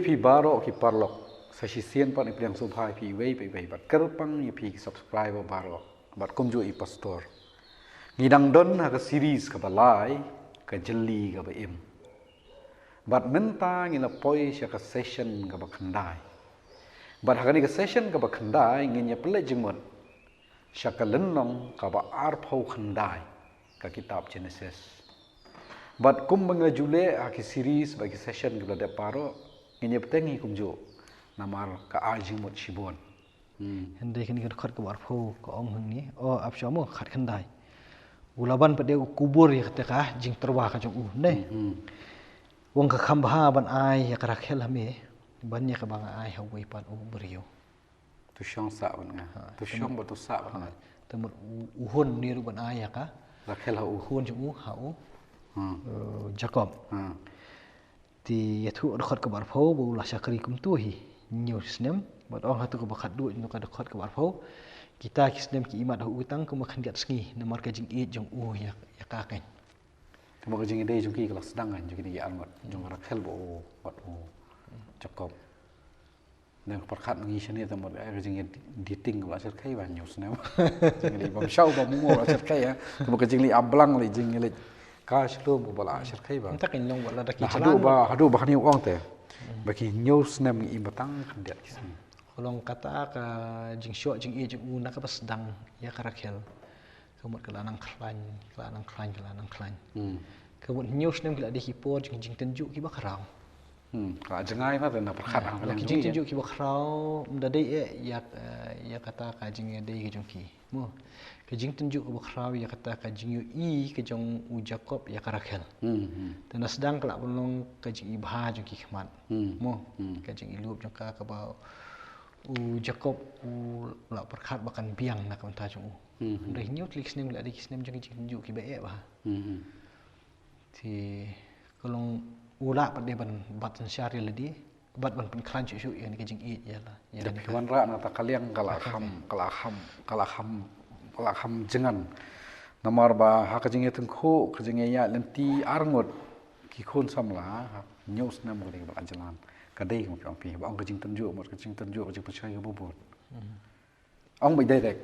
pi baro ki parlok sa si sien pan ipriang subhai pi wei bat kerpang ni pi subscribe baro bat kumju i pastor ngidang don ha ka series ka balai ka jelli ka ba im bat menta ngila poi sya ka session ka ba khandai bat ha ka session ka ba khandai nginya ple jingmot sya ka lennong ka ba arphau khandai ka kitab Genesis bat kum mengajule ha ki series bagi session ka ba paro nginya petengi kumju namar ka ajing mot shibon Hendai kini kan khat ke warfo ke om hang ni oh apsamo khat khandai ulaban pade kubur ya ketika jing terwa ka jong nei wong ka khambha ban ai ya kara khel hame ban ya ka bang ai hawai pan beriyo tu syong sa ban nga tu syong ba tu sa ban temur uhun ni ru ban ai ya ka rakhel ha uhun jong hau Jacob ti yathu khat ke warfo bu la syakri kum tu hi new snem bat ong hatu ko bakhat du no ka dekat ke warfo kita kisnem ki imat hu utang ko makan diat sengi namar ka jing e jong ya ka ken temo ka jing ide jong ki kelas sedang kan jong ki almat jong rakhel bo wat Jacob ne perkhat ngi sini temo ka jing diting ko asar kai ban news ne jing li bam shau bam mo asar kai ya temo ka jing li ablang li jing li ka shlo bo bala asar kai ba tak in long wala da ki hadu ba khani ong te bagi news nem i batang kan diat kisni Kolong kata ka jing syok jing e jing nak apa sedang ya karakel kemut kelanang klan kemut news nem kila di hipor jing tenjuk ki bakrau ka jengai ma na perkhat ang lang jing tenjuk ki bakrau mdade ya kata ka jing de ki jong ki mo ke jing tenjuk ki bakrau ya kata ka jing yu i ke jong u Jacob ya karakel dan sedang kelak bolong ka jing ibha jong ki khmat mo ka jing ilup jong ka ba Jacob la perkhat bakan biang nak mentah jong ndai nyot lik snem la dik snem jong jing ju ki ba e ba ti kolong ula pade ban batan syari ladi bat ban klan chu yang ke jing e ya la ya kawan ra na ta kaliang kala kham jengan namar ba ha ka jing eteng kho ka jing ya lenti arngot ki khon samla nyos nam ko ni ba jalan kadai mo pi ba ong ka jing tenju mo ka jing tenju ka jing percaya bo bot ong bai dai dek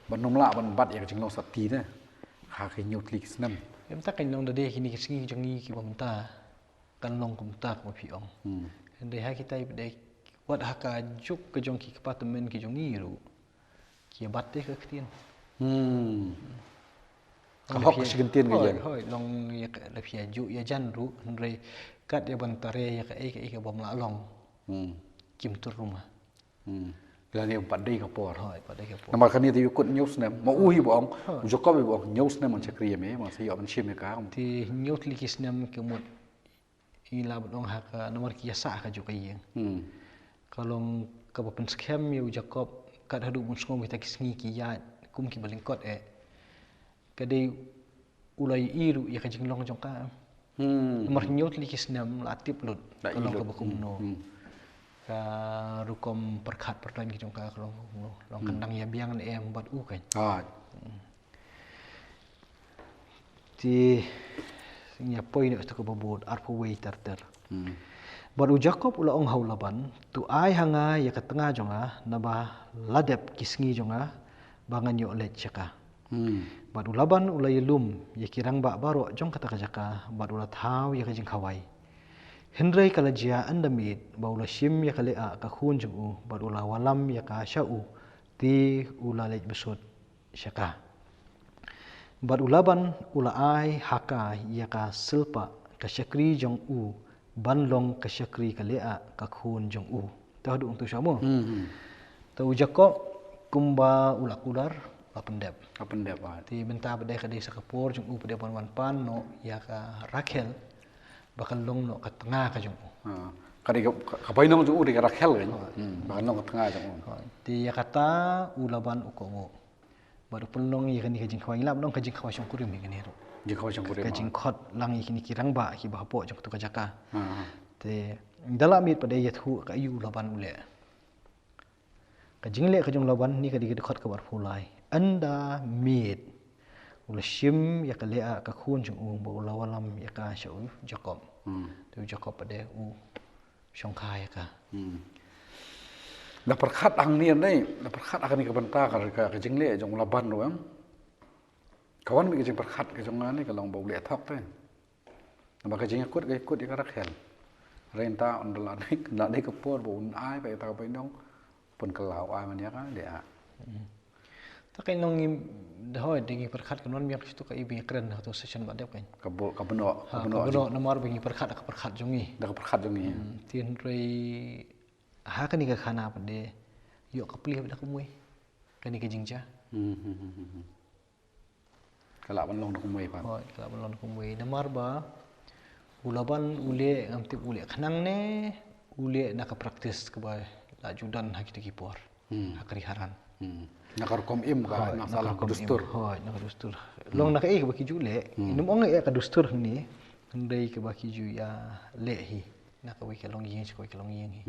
ban nom la ban bat ya jing lo sat ti ne ha ka nyot lik snam em tak kan long da de kini singi jong ni ki bom ta kan long kum ta ko pi ong ndai ha kita ide wat ha ka juk ka jong ki apartment ki jong ni ru ki bat te ka ktien ka hok sigentien ga yen hoi long ya la pia ju ya jan ru ndai kat ya ban tare ya ka e bom la long kim tur rumah la ni pat dei ka por hoi pat dei ka por namar khani ti kut news ne mo u hi bong Jacob bi bong news ne man chakri me ma sai man shim ka ti nyot likis nem ke mut ila bodong ha ka nomor ki sa ka ju ka yeng kalong ka ba pen scam yu Jacob kat hadu mun ngom kita kisngi ki ya kum ki balingkot ka dei ulai iru ya ka jinglong jong ka nomor nyot likis nem latip lut kalong ka bakum no ka rukom perkhat pertan ki jong ka kalong long kandang ya biang ne em bat u kan ti nya poi ne to ko bobot arpo wei terter baru Jacob ula ong haulaban tu ai hanga ya ka tengah jonga naba ladep kisngi jonga bangan yo let chaka baru laban ula yelum ya kirang ba baro jong kata jaka baru ula thau ya ka jing khawai hendrai kala jia andamit baula shim ya kale a ka khun jong u baru ula walam ya ka shau ti ula let besut shaka baru laban ula ai haka ya ka silpa ka syakri jong u banlong ka syakri ka lea ka khun jong u ta du tu samo tu Jacob kumba ula kudar apendep ba ti benta bade ka desa ka por jong u pade wan pan no ya ka Rakhel bakal long no ka tengah ka jong u kadi ka pai nong jong u de ka Rakhel kan bakal nong ka tengah jong u ti ya kata ulaban ukongo baru pelong ya kan ka jing khawai lam dong ka jing khawai jong kurim ni kan ero ka jing khot lang ikini kirang ba ki ba po jong tu ka jaka te dalam mit pada ya thu ka yu laban ule ka jing le ka jong laban ni ka di khot ka bar fulai anda mit ula shim ya ka le ka khun jong u bo la walam ya ka shau Jacob tu Jacob pada u syong kaya ka. Na perkhat ang nian dai, na perkhat akan ka banta ka jingle jong laban doang. Kawan mi jing perkhat ka jong ngani ka long bau le thok te. Na ba ka jing kut ka rakhel. Renta ondol ani na dai ka por bo un ai pa ta pa nong pun ka lau ai man ya ka le a. Takai nong dahoi dengi perkhat kanon miak situ ka ibi keren atau session badep kan. Ka beno Nomor bengi perkhat ka perkhat jongi. da ka perkhat jong ni. Tien rei ha kan ka khana pade yo ka pli da kumui. Kan ka jingja. Kala ban long da kumai pa. Hoi kala balon kumui nomor ba ulaban ule ngamti ule khanang ne ule nak praktis ke ba la judan ha kita kipor. Hakri haran. Nakar kom im ka masalah dustur. Hoi nak dustur. Long nak ke baki jule. Inum ong ka dustur ni ndai ke baki ju ya lehi. Nak ka long yin ko long yin hi.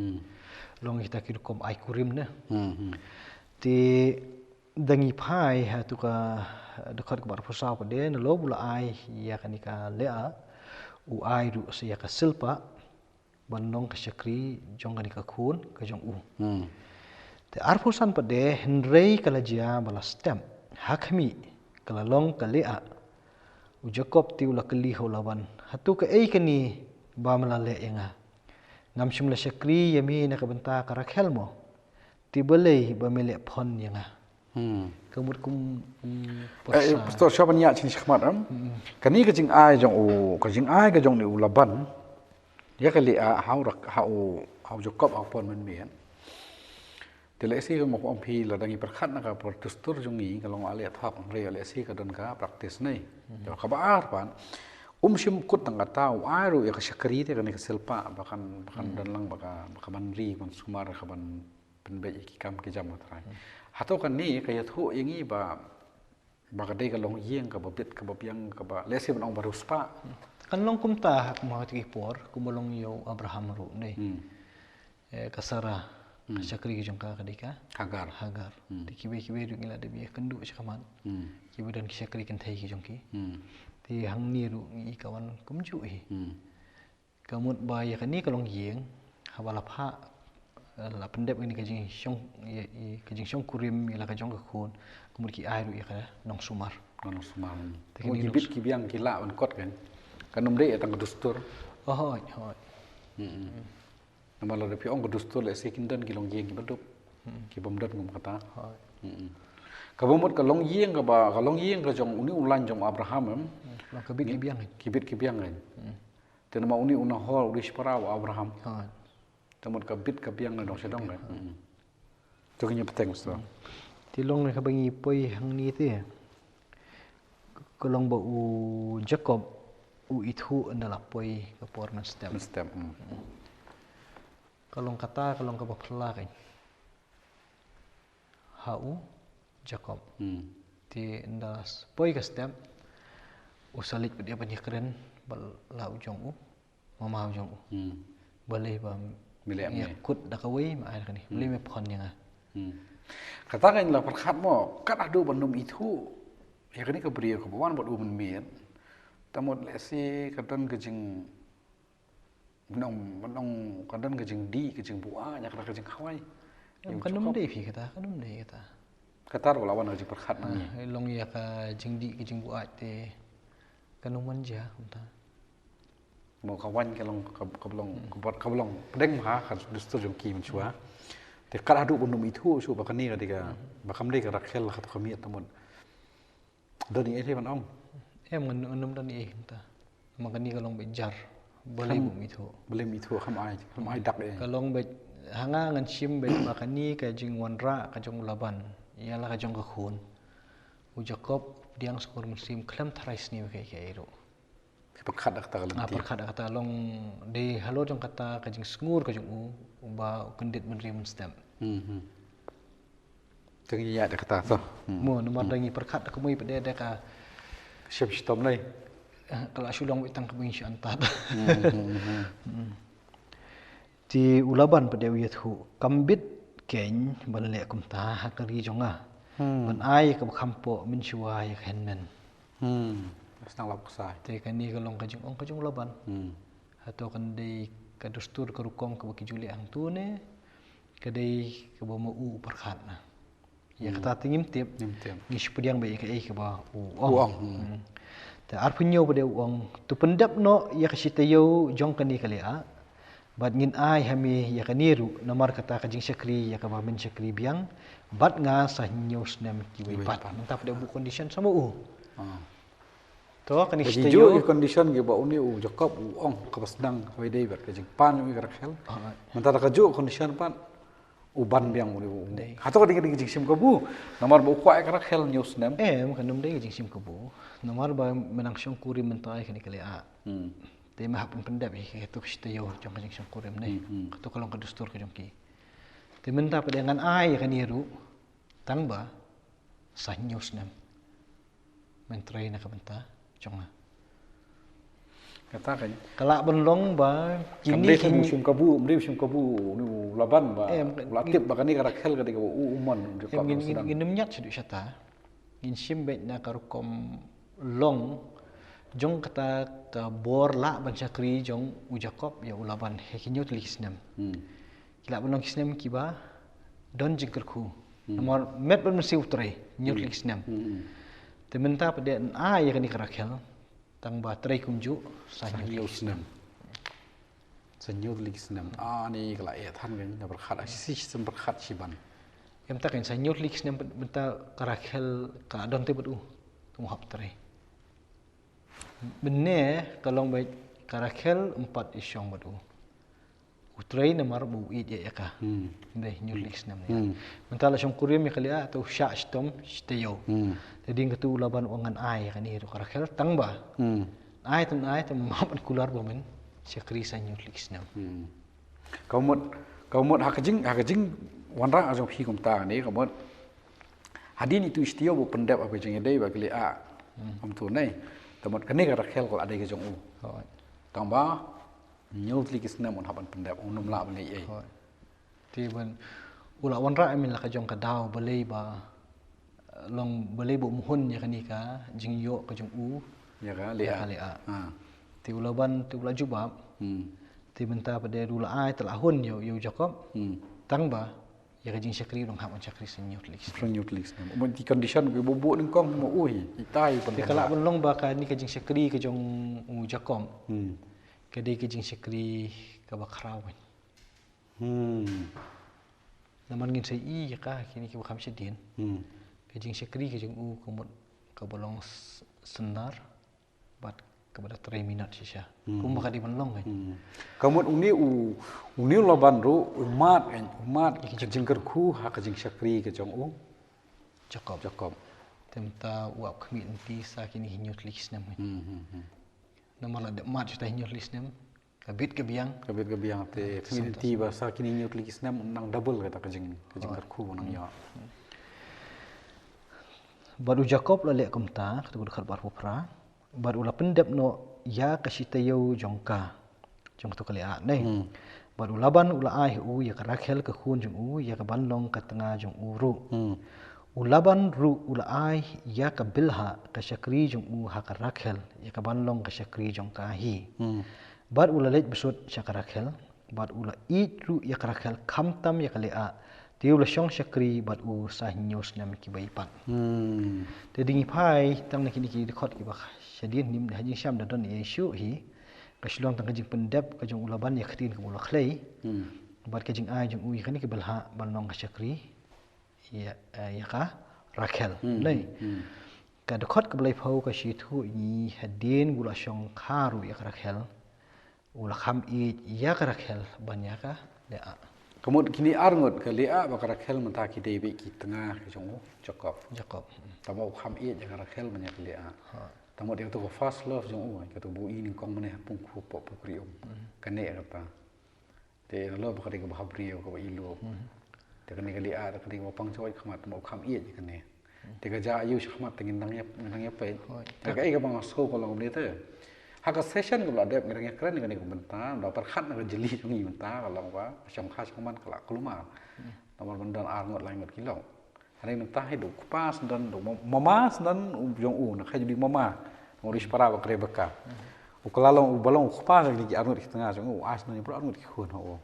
Long kita ki kom ai kurim na. Ti dangi phai ha tu ka dekat ke bar pusau pade na lo bula ai ya kanika lea u ai ru se ya ka silpa bandong ka syakri jong kanika khun ka jong u. Te arpusan pade hendrei kala jia bala stem hakmi kala long kalea u jakob ti ula kali holawan hatu ka ei kani ba malale yenga ngam shimla syakri yami na ka benta ka rakhelmo ti belei ba mele phon yenga kamut kum Pastor siapa ni cini khmat am. Kani ka jing ai jong u ka jing ai ka jong ni ulaban. Ya kali a hau jakob au pon men mien. Telesi ko mo ampi la dangi perkhat na ka por dustur jungi kalong ale thak re ale si ka don ka praktis nei jo ka baar pan shim kut tang tau aru ya ka syakri te kan ka selpa bahkan dan lang baka manri kon sumar ka ban penbe ki kam ki jam matrai hato kan ni ka yathu yangi ba baka dei ka long yeng ka babit ka babyang ka ba lesi ban ong baruspa kan long kumta hak mo ti por kumolong yo Abraham ru nei kasara syakri ki jongka kadika Hagar ti kibe du ngila de bi kendu chakaman kibe dan syakri kan thai ki jongki ti hang ni ru ngi kawan kumju hi kamut ba ya kani kalong yeng habala pha la pendep ini ka jing syong kurim ila ka jong ka khun kumut ki ai ru ya ka nong sumar ko jibit ki biang ki la on kot kan kanum de tang dustur hoi nama lo depi ong dustur le sekindan ki long yeng ki badup ki bomdat ngum kata ka bomot ka long yeng ka long yeng ka jong uni ulan jong Abraham long ka bit ki biang kan te nama uni una hol uri spara Abraham temut ka bit ka biang na dong sedong kan tu nya peteng sto ti long ka bangi poi hang ni te ko long ba u Jacob u ithu andala poi ka por na stem kalong kata kalong ka bapla kan hau Jacob ti ndas poi ka stem usalit dia banyak keren bal lau jong u mama jong u balai ba milek kut da kawai ma ai kan ni beli me phon yang kata kan la perkhat mo kat adu bandum itu ya kan ka beri ko bawan bod men mien tamot lesi katan kejing menong kadang kejing di kejing bua nya kada kejing khawai kanum dei phi kanum dei kata ro lawan kejing perkhat ni long ya ka jing di kejing bua te kanum manja unta mo kawan kelong kablong pedeng ma kan dustur jong kim chua te kada adu bundum itu su bakani kadika bakam dei ka rakhel khat khamiyat tamon doni ete ban ong nganum dani unta makani kalong bejar boleh belum itu kam ai dak de kalong be hanga ngan sim be makani ka jing wanra ka jong laban ialah ka jong ka khun u Jacob diang skor musim klam thrais ni ke iro perkhat dak ta galanti perkhat kata long de halo jong kata ka jing sngur ka jong u ba kendit men rim stem tengi ya dak ta so mo nomor dangi perkhat ka mui pede de ka siap stom lai kalau sulong witang kebing si antat ti ulaban pada wiathu kambit ken banle kumta hakari jonga ban ai ka khampo min chuai khenmen Senang lap sai te kan ni kalong kajung ong kajung laban atau kan dei ka dustur ka rukom ka baki juli ang tu ne kadai ka ba mau perkhat na ya kata tingim tip ngis pudiang bai ka ka ba uong ta arpunyo pada uong tu pendap no ya ka sitayo jong kani kalia bat ngin ai hami ya ka niru namar kata ka jing sakri ya ka ba men sakri biang bat nga sa nyos nem ki bai pat mentap pada bu condition sama to kani Jadi jo condition ge ba uni Jacob ong ka basdang ka dei ber ka jing pan mi ka rakhel mentara ka jo condition pan uban biang uni hato ka ding jing sim ka bu namar ba kwa ka rakhel news nem makan num dei jing sim ka bu namar ba menang syong kuri mentai kani kali a te ma hapun pendap ke tu stayo jong jing syong kuri nei to kalong ka dustur ka jong ki te menta pa dengan ai kani ru tang ba sa news nem mentrai na ka benta chong kata kan kala benlong ba kini kan musim kabu ni laban ba latip ba kani ka rakhel ka diga umon Jacob ngin nyat sedu syata ngin simbe na karukom long jong kata ka bor la ban sakri jong u Jacob ya ulaban hekinyo tulisnem kila benlong kisnem kiba don jingkerku nomor met ban mesti utre nyutlisnem tementa pada ai kan dikarakhel tang ba trai kumju sanyo snem sanyo liksnem ni kala ya than kan na berkhat si sistem berkhat siban em ta kan sanyo liksnem benta karakhel ka don te bedu tung hap trai benne kalong baik karakhel 4 isyong bedu utrai namar bu id ya ka deh nyuliksnem ya mentala syong kuriam ya kalia atau sya stom steyo jadi ngatu laban wangan ai kan ni karakhel tang ba ai tu mapan kular bomen syakri sanyo liksnem kaumut hakajing wanra ajong phi komta ni kaumut hadin itu istio bu pendap apa jeng dei ba kali a am tu nei tamot kani karakhel kol ada ke jong u tamba nyut liksnem on haban pendap unum la bani ai ti ban ula wanra amin la ka jong ka daw balei ba long balei bu muhun ya kani ka jing yo ka jong u ya ka le a ti ulaban ti ula jubab ti benta pada dula ai telah hun yo Jacob tang ba ya ka jing sakri dong haban sakri senyut liksnem mon ti condition ke bobo ning kong mo ui itai pon ti kala ban long ba ka ni ka jing sakri ka jong u Jacob kadai ke jing sakri ka bakrawan naman ngin sai i ka kini ki bukham sedin ke jing sakri ke jing u komot ka bolong senar bat kepada 3 minit sisa kum ka di menlong kan kamut uni laban ru umat ke jing kerku ha ke jing sakri ke jong u Jacob temta uap kami enti sa kini hinyut liksnem namala de mat juta hinyut liksnem kabit ke biang te community bahasa kini hinyut liksnem nang double kata ke jing kerku nang ya baru Jacob la lek komta kata dekat bar popra baru la pendap no ya kasitayo jongka jong tu kali a nei baru laban ula ai u ya karakhel ke khun jong u ya ka banlong ka tengah jong u ru ulaban ru ula ai ya ka bilha ka syakri jong u ha ka rakhel ya ka banlong ka syakri jong ka hi bar ula lej besut syakarakhel bar ula it ru ya karakhel khamtam ya kali a tiu la syong syakri bat u sah nyos nam ki bai pat te dingi pai tang nak ki dekat ki ba syadin nim haji syam da don yesu hi ka shlong tang jing pendap ka jong ulaban ya khatin ka mula khlei bat ka jing ai jong u khani ki balha balong ka syakri ya ka rakhel nei ka dekat ka balai phau ka shi thu ni hadin gula syong kharu ya ka rakhel ula kham i ya ka rakhel banya ka da kamut kini arngot ke lea bakara khel menta ki dei ki tengah ke jong Jacob tamo kham i ja kara khel banyak lea tamo dia tu first love jong u ka tu bu ini kong mane pung khu po kriom kane apa te lo bakara ke bahabrio ko ilu te kane ke lea te kane pang choi khamat mo kham i ja kane te ka ja ayu khamat tengin nang ya pe ka ai ka bang so ko long ni te haka session ko adep ngereng keren ngene ko benta da perkhat na jeli ngi benta kalau wa syam khas koman kala kuluma nomor bendan arngot lain ngot kilo hari benta hidu kupas dan mama dan jong u na khay jadi mama ngoris para ba krebeka Ukalalong ubalong kupa lagi arnut di tengah jong as nanya bro arnut kihun ho.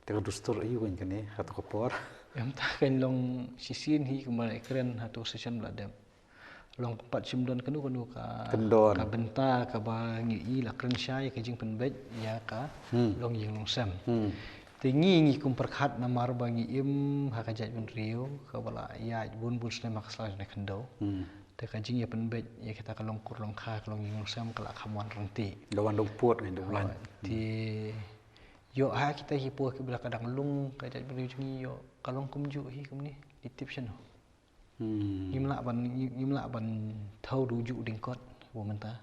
Teka dustur ayu kan kene atau kapor. Yang tak kan long sisin hi kemana keren atau session beladam. Long tempat simdon kenu ka Kendon. ka benta ka bangi la keren syai ka jing penbet ya ka long ying long sam. Tingi ngi kum perkhat na mar bangi im ha ka jaj bun riu ka bala ya bun sne mak sala na kendo. Te ka jing ya penbet ya kita ka long kur long kha ka long ying long sam ka la khamwan rangti. Lawan dong puat kan dong lan. Ti yo ha kita hi po ke bela kadang lung ka jaj bun riu jing yo kalong kumju hi kum ni ditip chen ho. Ngimla ban thau du ju ding kot wo menta.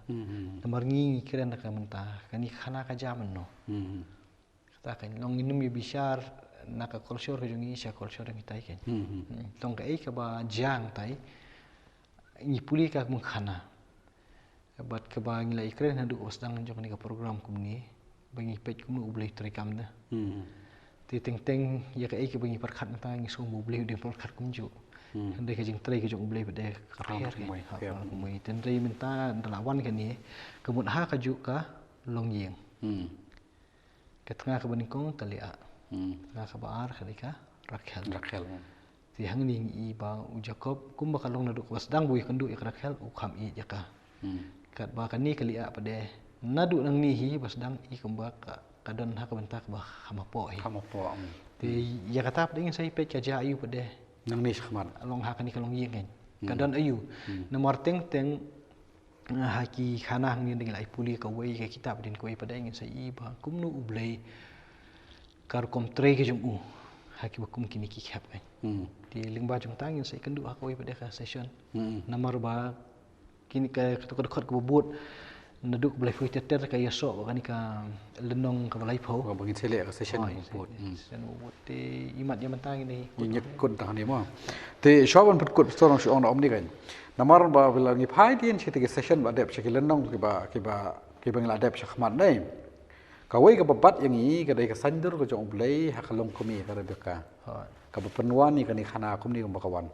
Namar ngi keren ka menta kani khana ka jaman no. Kata kan long inum ya bishar naka culture ka jungi sha culture ngi tai kan. Tong ka ka ba jang tai ngi puli ka mung khana. Bat ka ba ngi la ikren hadu osdang jong ni ka program kum ni bangi pej kum u blei trikam da. Ti teng ya ka bangi perkhat menta ngi so mu blei de perkhat kum ju. Andai ka jing trai ka jong blei bade ka pher ka kumui ten trai menta dalawan kan ni kemut ha ka ju ka long yeng. Ke tengah ke benikong kali a. Tengah ke baar kali ka Rakhel. Ti hang ni i ba u Jacob kum ba kalong nadu was dang bui kendu ik Rakhel u kham i jaka. Kat ba kan ni kali a pade nadu nang ni hi bas dang i kum ba ka kadon ha ka bentak ba khamapo hi. Khamapo. Ti ya kata pade ngin sai pe ka ja ayu pade. Nang ni khmat. Long ha kan ni kalong yeng kan. Kadon ayu. Nomor teng haki khana hang ni lai puli ka wei ka kitab din ko pada ingin sai iba kum nu ublei kar kom tre ke jung haki bakum kini ki khap kan di lingba jung tangin sai kendu ha ko pada ka session namar ba kini ka to ka ko bot naduk blai fu teter ka yaso ka ni ka lenong ka balai pho Ka bangin sele ka session bot. Sen bot te imat ya mentang ni Nyek kun tang ni mo. Te shawan put kut storong shi on om ni kan. Namar ba bila ngi phai din chi te session ba dep shakil nong ki ba ngla dep shakhmat nei. Ka wei ka babat yang i ka dai ka sandur ka jong blai ha kalong kumi ka rebeka. Ka ba penwan ni ka ni khana kum ni ka kawan.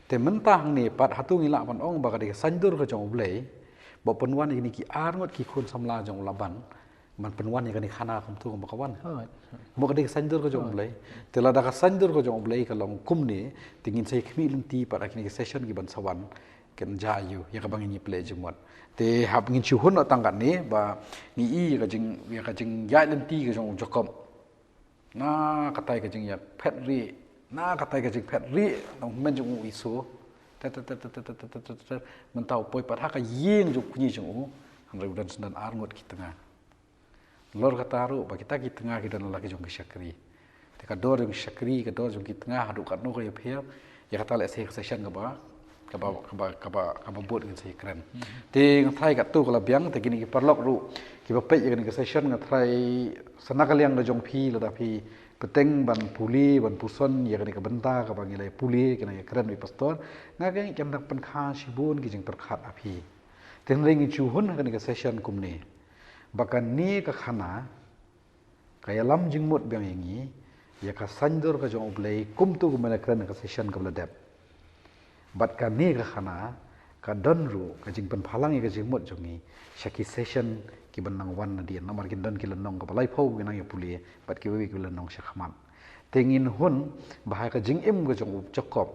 Te mentang ni pat hatu ngi la pan ong ba ka dai ka sandur ka jong blai. Ba penwan ni ki arngot ki khun samla jong laban. Man penwan ni ka ni khana kum tu ka kawan. Mo ka dai ka sandur ka jong blai. Te la da ka sandur ka jong blai ka long kum ni tingin sai khmi lung ti pat akini session ki ban sawan ken jayu ya ka bangin ni play jumot. Te hab ngin chu hun tang kan ni ba ni i ka jing ya lung ti ka jong jokom. Na katai ka jing ya pet ri na katai ka jing pet ri nong men jong u isu. Mentau poi pat ha ka yeng jong kunyi jong u han dan sendan arngot ki tengah. Lor kata ru ba kita ki tengah ki dan laki jong ki syakri. Te ka dor jong syakri ka dor jong ki tengah hadu kat no ka ya pher ya kata le session ka ba bot ngin sai kren. Te ngai kat tu kala biang te kini ki perlok ru ki ba pe ya ki session ngai sanakaliang da jong phi la da phi peteng ban puli ban puson ya ka benta ka bang ilai puli kena ya kren wi pastor ngaga jam dak pen kha sibun ki jing perkhat api. Ten ring chu hun ka session kum ni. Bahkan ni ka khana kaya lam jing mut biang yangi ya ka sandur ka jong blai kum tu kumela kren ka session ka bladep bat ka ni ka khana ka donru ka jing pen phalang ka jing mut jongi shaki session ki banang wan na dia namar kin don ki lanong ka balai phau ginang ya puli bat ki wi ki lanong shakhmat tengin hun bahai ka jing im ka jong chokop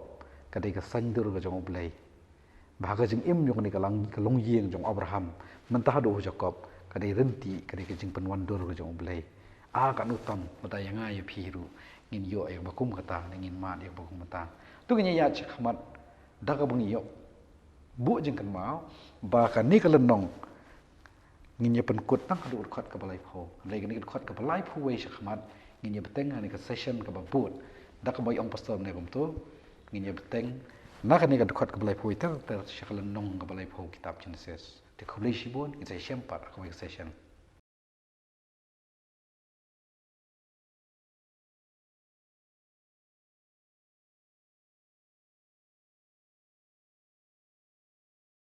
ka dei ka sandur ka jong blai bahai ka jing im jong ni ka long yeng jong Abraham mentah do Jacob kadai renti kadai ka jing penwan dor ka jong blai ka nutam mata yang ya phiru ngin yo ya bakum kata ngin ma ya bakum mata tu nya ya chakmat da ka bang yo bu jing kan mau ba ka ni ka lenong ngin ya penkut nang adu khat ka balai pho lai ka ni khat ka balai pho we chakmat ngin ya beteng ni ka session ka babut da ka boy ong pastor ne kum tu ngin ya beteng na ka ni ka khat ka balai pho ter shakalenong ka balai pho kitab Genesis te kholei shibon it's a shempat ka session